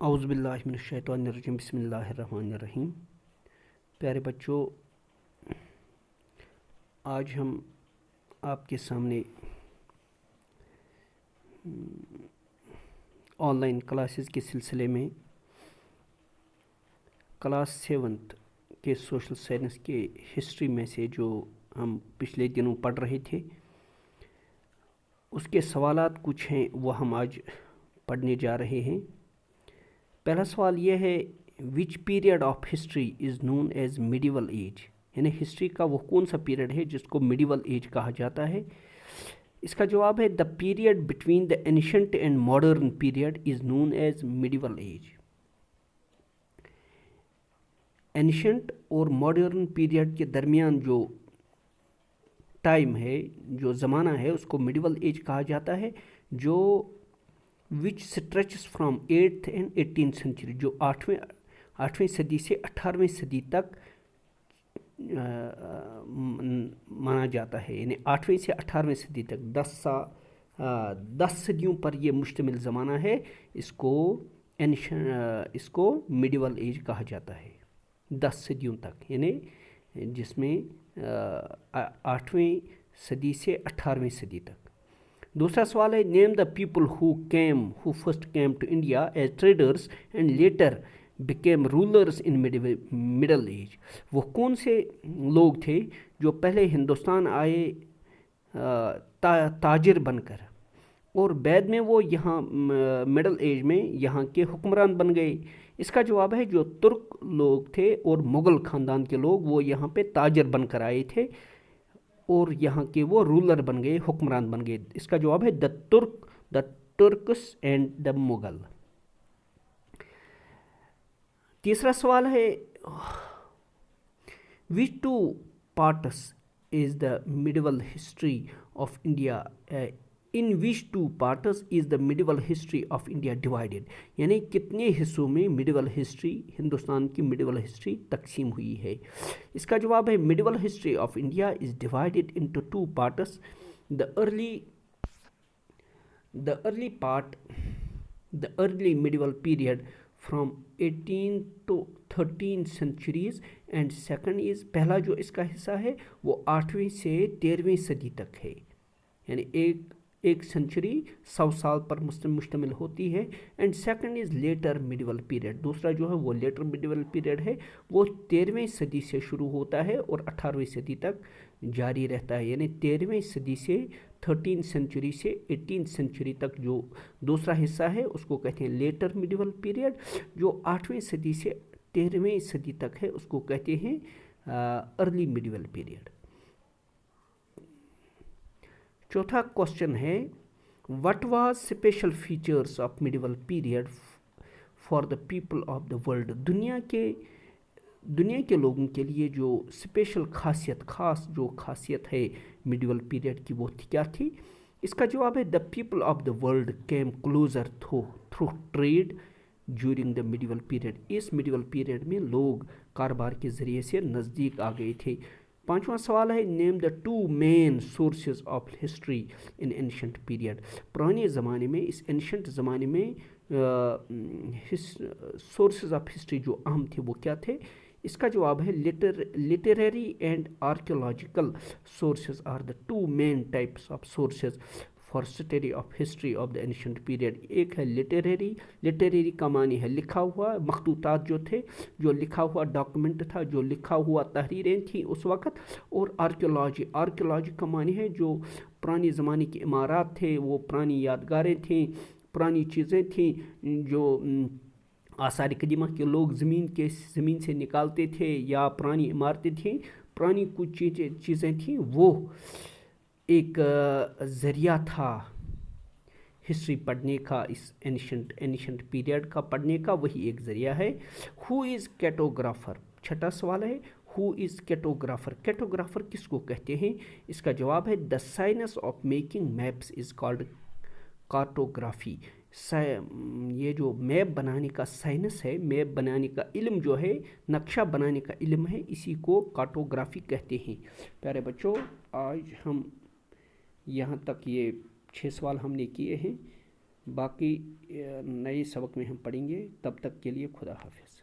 اعوذ باللہ من الشیطان الرجیم بسم اللہ الرحمن الرحیم۔ پیارے بچوں، آج ہم آپ کے سامنے آن لائن کلاسز کے سلسلے میں کلاس 7 کے سوشل سائنس کے ہسٹری میں سے جو ہم پچھلے دنوں پڑھ رہے تھے اس کے سوالات کچھ ہیں، وہ ہم آج پڑھنے جا رہے ہیں۔ پہلا سوال یہ ہے، which period of history is known as medieval age, یعنی ہسٹری کا وہ کون سا پیریڈ ہے جس کو میڈیول ایج کہا جاتا ہے؟ اس کا جواب ہے the period between the ancient and modern period is known as medieval age. Ancient اور ماڈرن پیریڈ کے درمیان جو ٹائم ہے، جو زمانہ ہے، اس کو میڈیول ایج کہا جاتا ہے، جو which stretches from 8th and 18th century، جو 8ویں صدی سے 18ویں صدی تک مانا جاتا ہے، یعنی 8ویں سے 18ویں صدی تک 10 صدیوں پر یہ مشتمل زمانہ ہے۔ اس کو میڈیول ایج کہا جاتا ہے، 10 صدیوں تک، یعنی جس میں 8ویں صدی سے 18ویں صدی تک۔ دوسرا سوال ہے، name the people who first came to India as traders and later became rulers in middle age۔ وہ کون سے لوگ تھے جو پہلے ہندوستان آئے تاجر بن کر اور بعد میں وہ یہاں مڈل ایج میں یہاں کے حکمران بن گئے؟ اس کا جواب ہے جو ترک لوگ تھے اور مغل خاندان کے لوگ، وہ یہاں پہ تاجر بن کر آئے تھے اور یہاں کے وہ رولر بن گئے، حکمران بن گئے۔ اس کا جواب ہے دا ترکس اینڈ دا مغل۔ تیسرا سوال ہے، which two parts is the medieval history of India in which two parts is the medieval history of India divided، یعنی کتنے حصوں میں میڈیول ہسٹری، ہندوستان کی میڈیول ہسٹری تقسیم ہوئی ہے؟ اس کا جواب ہے medieval history of India is divided into 2 parts۔ the early medieval period from 18th to 13th centuries and second is، پہلا جو اس کا حصہ ہے وہ 8ویں سے 13ویں صدی تک ہے، یعنی ایک سنچری 100 سال پر مشتمل ہوتی ہے۔ And second is later medieval period, دوسرا جو ہے وہ لیٹر میڈیول پیریڈ ہے، وہ 13ویں صدی سے شروع ہوتا ہے اور 18ویں صدی تک جاری رہتا ہے، یعنی 13ویں صدی سے 13 سنچری سے 18 سنچری تک جو دوسرا حصہ ہے اس کو کہتے ہیں لیٹر میڈیول پیریڈ۔ جو 8ویں صدی سے 13ویں صدی تک ہے اس کو کہتے ہیں ارلی میڈیول پیریڈ۔ چوتھا کوشچن ہے، what was special features of medieval period for the people of the world، دنیا کے لوگوں کے لیے جو اسپیشل خاص جو خاصیت ہے میڈیول پیریڈ کی، وہ کیا تھی؟ اس کا جواب ہے the people of the world came closer through trade during the medieval period۔ اس میڈیول پیریڈ میں لوگ کاروبار کے ذریعے سے نزدیک آ گئے تھے۔ پانچواں سوال ہے، name the 2 main sources of history in ancient period۔ پرانے زمانے میں، اس اینشنٹ زمانے میں سورسز آف ہسٹری جو اہم تھے وہ کیا تھے؟ اس کا جواب ہے literary and archaeological sources are the 2 main types of sources for study of history of the ancient period۔ ایک ہے لٹریری کا معنی ہے لکھا ہوا، مخطوطات جو تھے، جو لکھا ہوا ڈاکومنٹ تھا، جو لکھا ہوا تحریریں تھیں اس وقت، اور آرکیولوجی کا معنی ہے جو پرانے زمانے کی عمارات تھے، وہ پرانی یادگاریں تھیں، پرانی چیزیں تھیں جو آثار قدیمہ کے لوگ زمین سے نکالتے تھے، یا پرانی عمارتیں تھیں، پرانی کچھ چیزیں تھیں، وہ ایک ذریعہ تھا ہسٹری پڑھنے کا، اس اینشنٹ پیریڈ کا پڑھنے کا، وہی ایک ذریعہ ہے۔ ہو از کیٹوگرافر، چھٹا سوال ہے، ہو از کیٹوگرافر، کیٹوگرافر کس کو کہتے ہیں؟ اس کا جواب ہے the science of making maps is called cartography. یہ جو میپ بنانے کا سائنس ہے، میپ بنانے کا علم جو ہے، نقشہ بنانے کا علم ہے، اسی کو کارٹوگرافی کہتے ہیں۔ پیارے بچوں، آج ہم یہاں تک یہ 6 سوال ہم نے کیے ہیں۔ باقی نئے سبق میں ہم پڑھیں گے، تب تک کے لیے خدا حافظ.